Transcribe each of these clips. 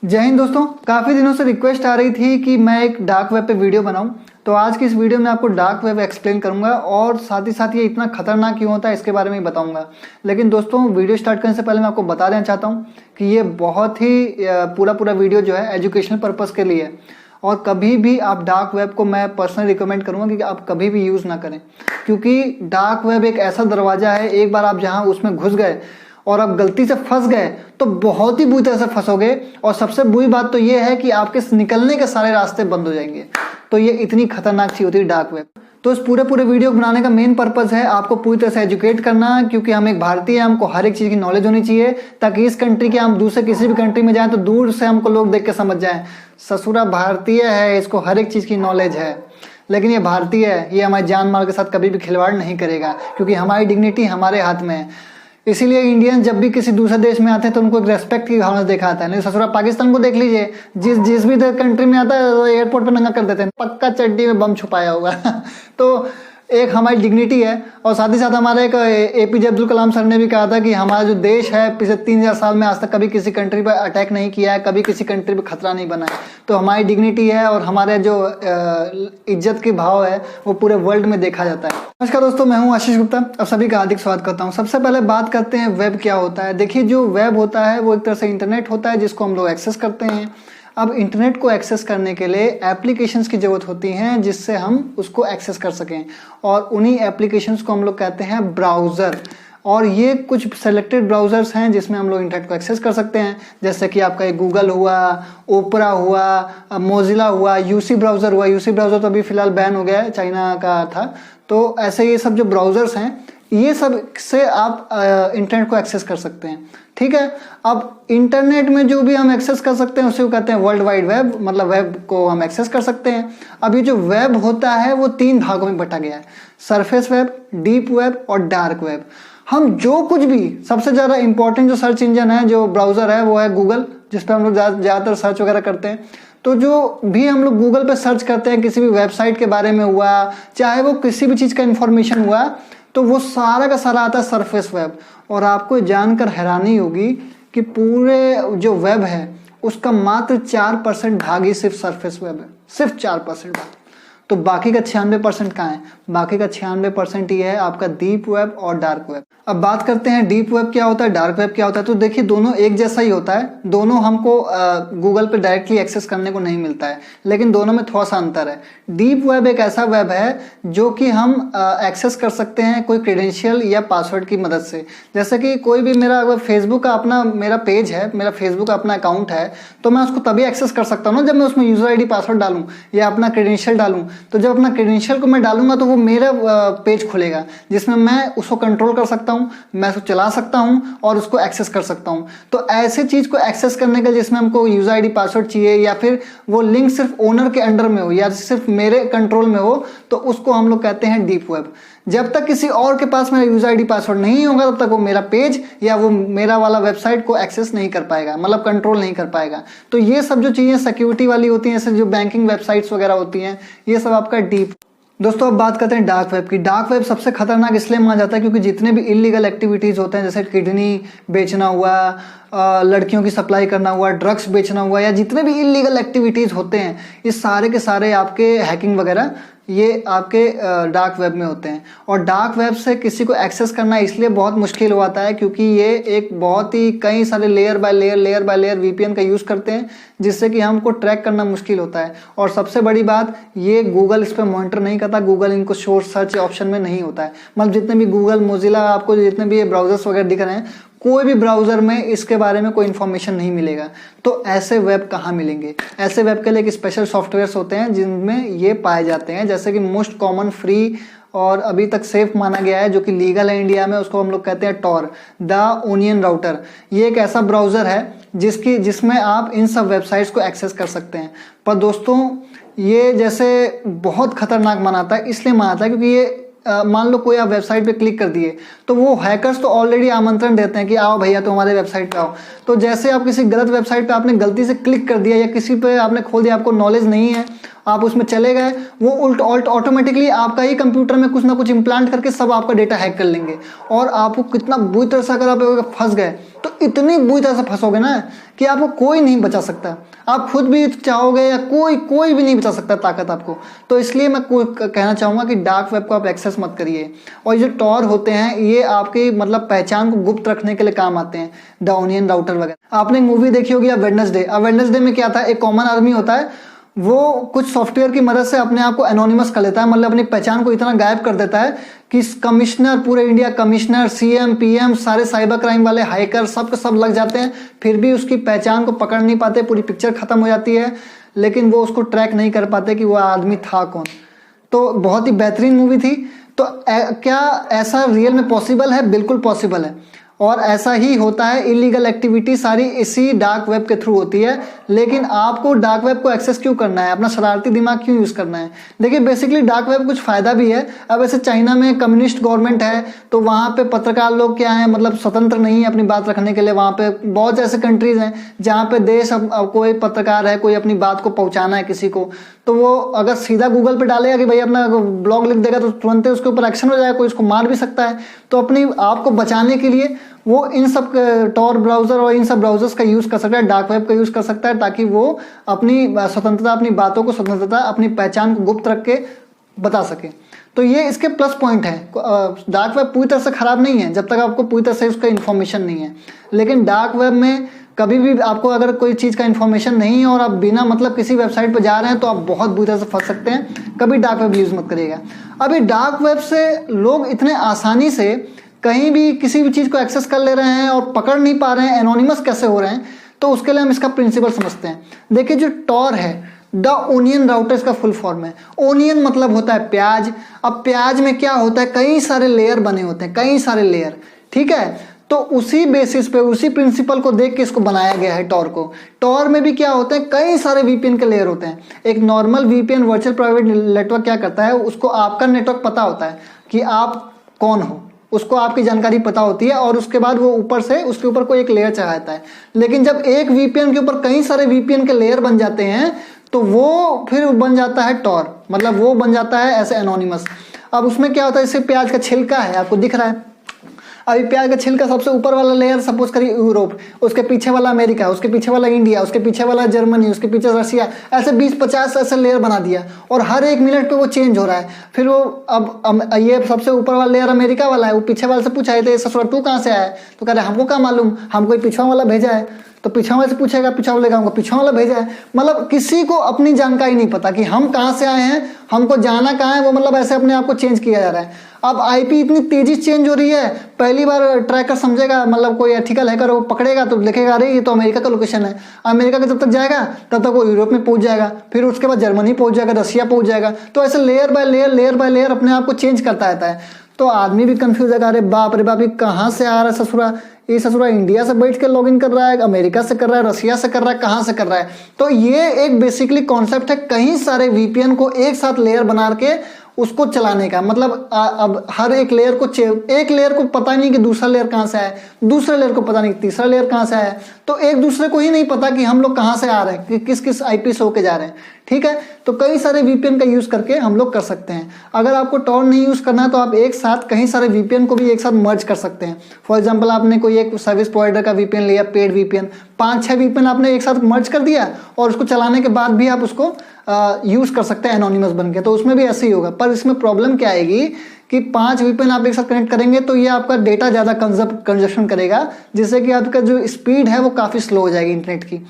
जय हिंद दोस्तों। काफ़ी दिनों से रिक्वेस्ट आ रही थी कि मैं एक डार्क वेब पे वीडियो बनाऊं, तो आज की इस वीडियो में आपको डार्क वेब एक्सप्लेन करूंगा और साथ ही साथ ये इतना खतरनाक क्यों होता है इसके बारे में ही बताऊंगा। लेकिन दोस्तों, वीडियो स्टार्ट करने से पहले मैं आपको बता देना चाहता हूं कि ये बहुत ही पूरा वीडियो जो है एजुकेशनल पर्पज़ के लिए है और कभी भी आप डार्क वेब को मैं पर्सनली रिकमेंड करूंगा कि आप कभी भी यूज़ ना करें, क्योंकि डार्क वेब एक ऐसा दरवाज़ा है, एक बार आप जहां उसमें घुस गए और आप गलती से फंस गए तो बहुत ही बुरी तरह से फंसोगे। और सबसे बुरी बात तो ये है कि आपके निकलने के सारे रास्ते बंद हो जाएंगे। तो ये इतनी खतरनाक चीज होती है डार्क वेब। तो इस पूरे वीडियो बनाने का मेन पर्पस है आपको पूरी तरह से एजुकेट करना, क्योंकि हम एक भारतीय हैं, हमको हर एक चीज़ की नॉलेज होनी चाहिए ताकि इस कंट्री के हम दूसरे किसी भी कंट्री में जाएं तो दूर से हमको लोग देख के समझ जाएं ससुरा भारतीय है, इसको हर एक चीज़ की नॉलेज है। लेकिन ये भारतीय है, ये हमारी जान माल के साथ कभी भी खिलवाड़ नहीं करेगा, क्योंकि हमारी डिग्निटी हमारे हाथ में है। इसीलिए इंडियन जब भी किसी दूसरे देश में आते हैं तो उनको एक रेस्पेक्ट की भावना दिखाता है। नहीं ससुरा पाकिस्तान को देख लीजिए, जिस भी कंट्री में आता है तो एयरपोर्ट पर नंगा कर देते हैं, पक्का चड्डी में बम छुपाया होगा तो एक हमारी डिग्निटी है। और साथ ही साथ हमारे एक APJ अब्दुल कलाम सर ने भी कहा था कि हमारा जो देश है पिछले 3000 साल में आज तक कभी किसी कंट्री पर अटैक नहीं किया है, कभी किसी कंट्री पर खतरा नहीं बना है। तो हमारी डिग्निटी है और हमारे जो इज्जत की भाव है वो पूरे वर्ल्ड में देखा जाता है। नमस्कार दोस्तों, मैं हूं आशीष गुप्ता, अब सभी का हार्दिक स्वागत करता हूं। सबसे पहले बात करते हैं वेब क्या होता है। देखिए, जो वेब होता है वो एक तरह से इंटरनेट होता है जिसको हम लोग एक्सेस करते हैं। अब इंटरनेट को एक्सेस करने के लिए एप्लीकेशंस की ज़रूरत होती हैं जिससे हम उसको एक्सेस कर सकें, और उन्हीं एप्लीकेशंस को हम लोग कहते हैं ब्राउज़र। और ये कुछ सेलेक्टेड ब्राउज़र्स हैं जिसमें हम लोग इंटरनेट को एक्सेस कर सकते हैं, जैसे कि आपका एक गूगल हुआ, ओपरा हुआ, मोजिला हुआ, यूसी ब्राउज़र हुआ। यूसी ब्राउज़र तो अभी फ़िलहाल बैन हो गया है, चाइना का था। तो ऐसे ये सब जो ब्राउज़र्स हैं, ये सब से आप इंटरनेट को एक्सेस कर सकते हैं। ठीक है, अब इंटरनेट में जो भी हम एक्सेस कर सकते हैं उसे कहते हैं वर्ल्ड वाइड वेब, मतलब वेब को हम एक्सेस कर सकते हैं। अब ये जो वेब होता है वो 3 भागों में बटा गया है, सरफेस वेब, डीप वेब और डार्क वेब। हम जो कुछ भी, सबसे ज़्यादा इंपॉर्टेंट जो सर्च इंजन है, जो ब्राउज़र है, वो है गूगल, जिस पर हम लोग ज़्यादातर सर्च वगैरह करते हैं। तो जो भी हम लोग गूगल पर सर्च करते हैं किसी भी वेबसाइट के बारे में हुआ, चाहे वो किसी भी चीज़ का इंफॉर्मेशन हुआ, तो वो सारा का सारा आता है सरफेस वेब। और आपको जानकर हैरानी होगी कि पूरे जो वेब है उसका मात्र 4% भाग ही सिर्फ सरफेस वेब है, सिर्फ 4% भाग। तो बाकी का 96% कहाँ है? बाकी का 96% ये है आपका डीप वेब और डार्क वेब। अब बात करते हैं डीप वेब क्या होता है, डार्क वेब क्या होता है। तो देखिए, दोनों एक जैसा ही होता है, दोनों हमको गूगल पे डायरेक्टली एक्सेस करने को नहीं मिलता है, लेकिन दोनों में थोड़ा सा अंतर है। डीप वेब एक ऐसा वेब है जो कि हम एक्सेस कर सकते हैं कोई क्रेडेंशियल या पासवर्ड की मदद से। जैसे कि कोई भी मेरा अगर फेसबुक का अपना मेरा पेज है, मेरा फेसबुक का अपना अकाउंट है, तो मैं उसको तभी एक्सेस कर सकता हूँ ना जब मैं उसमें यूज़र ID पासवर्ड डालूँ या अपना क्रेडेंशियल डालूँ। तो जब अपना क्रेडेंशियल को मैं डालूंगा तो वो मेरा पेज खुलेगा जिसमें मैं उसको कंट्रोल कर सकता हूँ, मैं उसको चला सकता हूँ और उसको एक्सेस कर सकता हूँ। तो ऐसे चीज़ को एक्सेस करने के जिसमें हमको यूज़र ID पासवर्ड चाहिए या फिर वो लिंक सिर्फ ओनर के अंडर में हो या सिर्फ मेरे कंट्रोल में हो, तो उसको हम लोग कहते हैं डीप वेब। जब तक किसी और के पास मेरा यूज़र ID पासवर्ड नहीं होगा तब तक वो मेरा पेज या वो मेरा वाला वेबसाइट को एक्सेस नहीं कर पाएगा, मतलब कंट्रोल नहीं कर पाएगा। तो ये सब जो चीज़ें सिक्योरिटी वाली होती हैं, जैसे जो बैंकिंग वेबसाइट्स वगैरह होती हैं, ये सब आपका डीप। दोस्तों, अब बात करते हैं डार्क वेब की। डार्क वेब सबसे खतरनाक इसलिए माना जाता है क्योंकि जितने भी इलीगल एक्टिविटीज़ होते हैं, जैसे किडनी बेचना हुआ, लड़कियों की सप्लाई करना हुआ, ड्रग्स बेचना हुआ, या जितने भी इलीगल एक्टिविटीज़ होते हैं, ये सारे के सारे आपके हैकिंग वगैरह ये आपके डार्क वेब में होते हैं। और डार्क वेब से किसी को एक्सेस करना इसलिए बहुत मुश्किल हो आता है क्योंकि ये एक बहुत ही कई सारे लेयर बाय लेयर VPN का यूज़ करते हैं, जिससे कि हमको ट्रैक करना मुश्किल होता है। और सबसे बड़ी बात, ये गूगल इस पर मॉनिटर नहीं करता, गूगल इनको शो सर्च ऑप्शन में नहीं होता है। मतलब जितने भी गूगल, मोजिला, आपको जितने भी ये ब्राउजर्स वगैरह दिख रहे हैं, कोई भी ब्राउज़र में इसके बारे में कोई इन्फॉर्मेशन नहीं मिलेगा। तो ऐसे वेब कहाँ मिलेंगे? ऐसे वेब के लिए एक स्पेशल सॉफ्टवेयर्स होते हैं जिनमें ये पाए जाते हैं, जैसे कि मोस्ट कॉमन, फ्री और अभी तक सेफ माना गया है, जो कि लीगल है इंडिया में, उसको हम लोग कहते हैं टॉर, द ओनियन राउटर। ये एक ऐसा ब्राउज़र है जिसमें आप इन सब वेबसाइट्स को एक्सेस कर सकते हैं। पर दोस्तों, ये जैसे बहुत खतरनाक मानाता है, इसलिए मानाता है क्योंकि ये मान लो कोई आप वेबसाइट पे क्लिक कर दिए तो वो हैकर्स तो ऑलरेडी आमंत्रण देते हैं कि आओ भैया तो हमारे वेबसाइट पे आओ। तो जैसे आप किसी गलत वेबसाइट पे आपने गलती से क्लिक कर दिया या किसी पे आपने खोल दिया, आपको नॉलेज नहीं है, आप उसमें चले गए, वो ऑटोमेटिकली आपका ही कंप्यूटर में कुछ ना कुछ इम्प्लांट करके सब आपका डेटा हैक कर लेंगे। और आपको कितना बुरी तरह से अगर आप फंस गए तो इतनी बुरी तरह से फंसोगे ना कि आपको कोई नहीं बचा सकता। आप खुद भी चाहोगे या कोई भी नहीं बचा सकता ताकत आपको। तो इसलिए मैं कहना चाहूँगा कि डार्क वेब को आप एक्सेस मत करिए। और जो टॉर होते हैं ये आपकी मतलब पहचान को गुप्त रखने के लिए काम आते हैं, द ओनियन राउटर वगैरह। आपने एक मूवी देखी होगी वेडनेसडे। वेडनेसडे में क्या था, एक कॉमन आदमी होता है, वो कुछ सॉफ्टवेयर की मदद से अपने आप को एनोनिमस कर लेता है, मतलब अपनी पहचान को इतना गायब कर देता है कि कमिश्नर, पूरे इंडिया कमिश्नर, सीएम, पीएम, सारे साइबर क्राइम वाले हैकर सब के सब लग जाते हैं, फिर भी उसकी पहचान को पकड़ नहीं पाते, पूरी पिक्चर खत्म हो जाती है, लेकिन वो उसको ट्रैक नहीं कर पाते कि वो आदमी था कौन। तो बहुत ही बेहतरीन मूवी थी। तो क्या ऐसा रियल में पॉसिबल है? बिल्कुल पॉसिबल है। और ऐसा ही होता है, इलीगल एक्टिविटी सारी इसी डार्क वेब के थ्रू होती है। लेकिन आपको डार्क वेब को एक्सेस क्यों करना है, अपना शरारती दिमाग क्यों यूज करना है? देखिए बेसिकली डार्क वेब कुछ फायदा भी है। अब ऐसे चाइना में कम्युनिस्ट गवर्नमेंट है, तो वहाँ पे पत्रकार लोग क्या है, मतलब स्वतंत्र नहीं है अपनी बात रखने के लिए। वहाँ पे बहुत ऐसे कंट्रीज हैं जहाँ पे देश अब कोई पत्रकार है, कोई अपनी बात को पहुँचाना है किसी को, तो वो अगर सीधा गूगल पे डालेगा कि भाई अपना ब्लॉग लिख देगा तो तुरंत उसके ऊपर एक्शन हो जाएगा, कोई उसको मार भी सकता है। तो अपनी आप को बचाने के लिए वो इन सब टॉर ब्राउज़र और इन सब ब्राउज़र्स का यूज़ कर सकता है, डार्क वेब का यूज़ कर सकता है, ताकि वो अपनी स्वतंत्रता, अपनी बातों को स्वतंत्रता, अपनी पहचान को गुप्त रख के बता सके। तो ये इसके प्लस पॉइंट है। डार्क वेब पूरी तरह से ख़राब नहीं है जब तक आपको पूरी तरह से उसका इन्फॉर्मेशन नहीं है। लेकिन डार्क वेब में कभी भी आपको अगर कोई चीज़ का इन्फॉर्मेशन नहीं है और आप बिना मतलब किसी वेबसाइट पर जा रहे हैं तो आप बहुत बुरी तरह से फंस सकते हैं। कभी डार्क वेब यूज़ मत करिएगा। अभी डार्क वेब से लोग इतने आसानी से कहीं भी किसी भी चीज़ को एक्सेस कर ले रहे हैं और पकड़ नहीं पा रहे हैं, एनोनिमस कैसे हो रहे हैं, तो उसके लिए हम इसका प्रिंसिपल समझते हैं। देखिए जो टॉर है, द ओनियन राउटर इसका फुल फॉर्म है। ओनियन मतलब होता है प्याज। अब प्याज में क्या होता है, कई सारे लेयर बने होते हैं, कई सारे लेयर, ठीक है। तो उसी बेसिस पे, उसी प्रिंसिपल को देख के इसको बनाया गया है टॉर को। टॉर में भी क्या होते हैं, कई सारे वीपीएन के लेयर होते हैं। एक normal VPN, virtual private network, क्या करता है, उसको आपका नेटवर्क पता होता है कि आप कौन हो, उसको आपकी जानकारी पता होती है, और उसके बाद वो ऊपर से उसके ऊपर कोई एक लेयर चढ़ाता है। लेकिन जब एक वीपीएन के ऊपर कई सारे वीपीएन के लेयर बन जाते हैं तो वो फिर बन जाता है टॉर, मतलब वो बन जाता है ऐसे एनोनिमस। अब उसमें क्या होता है, जैसे प्याज का छिलका है, आपको दिख रहा है, अभी प्याज का छिलका सबसे ऊपर वाला लेयर सपोज करिए यूरोप, उसके पीछे वाला अमेरिका, उसके पीछे वाला इंडिया, उसके पीछे वाला जर्मनी, उसके पीछे रशिया, ऐसे 20-50 ऐसे लेयर बना दिया, और हर एक मिनट पे वो चेंज हो रहा है। फिर वो अब ये सबसे ऊपर वाला लेयर अमेरिका वाला है, वो पीछे वाले से पूछा है ससुर तू कहाँ से आया है, तो कह रहे हमको क्या मालूम, हमको पीछा वाला भेजा है। तो पीछा वाले से पूछेगा, पीछा वाले का पीछा वाला भेजा है। मतलब किसी को अपनी जानकारी नहीं पता कि हम कहाँ से आए हैं, हमको जाना कहाँ है, वो मतलब ऐसे अपने आप को चेंज किया जा रहा है। अब आईपी इतनी तेजी से चेंज हो रही है, पहली बार ट्रैकर समझेगा, मतलब कोई एथिकल हैकर वो पकड़ेगा तो लिखेगा अरे ये तो अमेरिका का लोकेशन है। अमेरिका का जब तक जाएगा तब तक वो यूरोप में पहुंच जाएगा, फिर उसके बाद जर्मनी पहुंच जाएगा, रशिया पहुंच जाएगा। तो ऐसे layer by layer, layer by layer अपने आप को चेंज करता रहता है। तो आदमी भी कंफ्यूज है, अरे बाप रे बाप, ये कहाँ से आ रहा है ससुरा, ये ससुरा इंडिया से बैठ के लॉगिन कर रहा है, अमेरिका से कर रहा है, रशिया से कर रहा है, कहाँ से कर रहा है। तो ये एक बेसिकली कॉन्सेप्ट है कई सारे वीपीएन को एक साथ लेयर बना के उसको चलाने का। मतलब अब हर एक लेयर को, एक लेयर को पता नहीं कि दूसरा लेयर कहाँ से आया है, दूसरे लेयर को पता नहीं तीसरा लेयर कहाँ से आया है, तो एक दूसरे को ही नहीं पता कि हम लोग कहाँ से आ रहे हैं, कि किस किस आईपी से होके जा रहे हैं, ठीक है। तो कई सारे वीपीएन का यूज करके हम लोग कर सकते हैं। अगर आपको टॉर नहीं यूज करना है तो आप एक साथ कई सारे वीपीएन को भी एक साथ मर्ज कर सकते हैं। फॉर एग्जाम्पल आपने कोई एक सर्विस प्रोवाइडर का वीपीएन लिया, पेड वीपीएन, 5-6 वीपीएन आपने एक साथ मर्ज कर दिया, और उसको चलाने के बाद भी आप उसको यूज कर सकते हैं एनोनिमस बन के। तो उसमें भी ऐसे ही होगा, पर इसमें प्रॉब्लम क्या आएगी कि 5 वीपीएन आप एक साथ कनेक्ट करेंगे तो ये आपका डेटा ज़्यादा कंजप्शन करेगा, जिससे कि आपका जो स्पीड है वो काफ़ी स्लो हो जाएगी इंटरनेट की।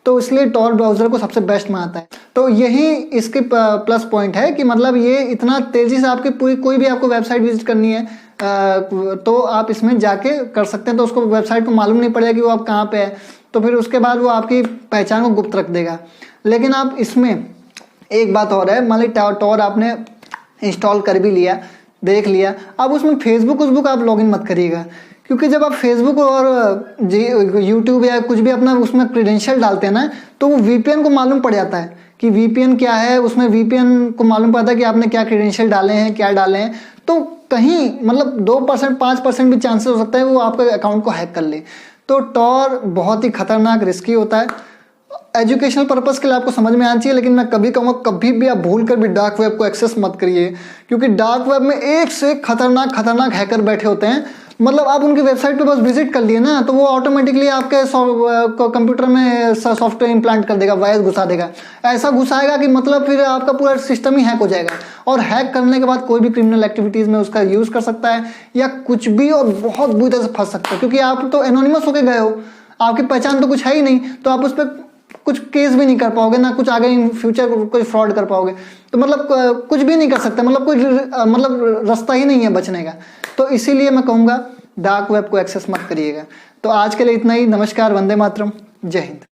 तो इसलिए टॉर ब्राउज़र को सबसे बेस्ट मानता है। तो यही इसके प्लस पॉइंट है कि मतलब ये इतना तेज़ी से आपकी पूरी कोई भी आपको वेबसाइट विजिट करनी है तो आप इसमें जाके कर सकते हैं। तो उसको वेबसाइट को मालूम नहीं पड़ेगा कि वो आप कहाँ पे है, तो फिर उसके बाद वो आपकी पहचान को गुप्त रख देगा। लेकिन आप इसमें एक बात और है, मान ली टॉर आपने इंस्टॉल कर भी लिया, देख लिया, अब उसमें फेसबुक आप लॉगिन मत करिएगा, क्योंकि जब आप फेसबुक और यूट्यूब या कुछ भी अपना उसमें क्रेडेंशियल डालते हैं ना, तो वो वीपीएन को मालूम पड़ जाता है कि वीपीएन क्या है। उसमें वीपीएन को मालूम पड़ता है कि आपने क्या क्रेडेंशियल डाले हैं, क्या डाले हैं। तो कहीं मतलब 2% 5% भी चांसेस हो सकता है वो आपके अकाउंट को हैक कर ले। तो टॉर बहुत ही खतरनाक, रिस्की होता है। एजुकेशनल पर्पस के लिए आपको समझ में आना चाहिए, लेकिन मैं कभी कहूँगा कभी भी आप भूल कर भी डार्क वेब को एक्सेस मत करिए, क्योंकि डार्क वेब में एक से खतरनाक हैकर बैठे होते हैं। मतलब आप उनकी वेबसाइट पे बस विजिट कर लिए ना, तो वो ऑटोमेटिकली आपके कंप्यूटर में सॉफ्टवेयर इंप्लांट कर देगा, वायरस घुसा देगा। ऐसा घुसाएगा कि मतलब फिर आपका पूरा सिस्टम ही हैक हो जाएगा, और हैक करने के बाद कोई भी क्रिमिनल एक्टिविटीज़ में उसका यूज़ कर सकता है या कुछ भी, और बहुत बुरी तरह से फंस सकता है, क्योंकि आप तो एनोनिमस होके गए हो, आपकी पहचान तो कुछ है ही नहीं, तो आप उस पर कुछ केस भी नहीं कर पाओगे ना, कुछ आगे इन फ्यूचर कोई फ्रॉड कर पाओगे, तो मतलब कुछ भी नहीं कर सकते, मतलब कोई मतलब रास्ता ही नहीं है बचने का। तो इसीलिए मैं कहूँगा डार्क वेब को एक्सेस मत करिएगा। तो आज के लिए इतना ही। नमस्कार, वंदे मातरम, जय हिंद।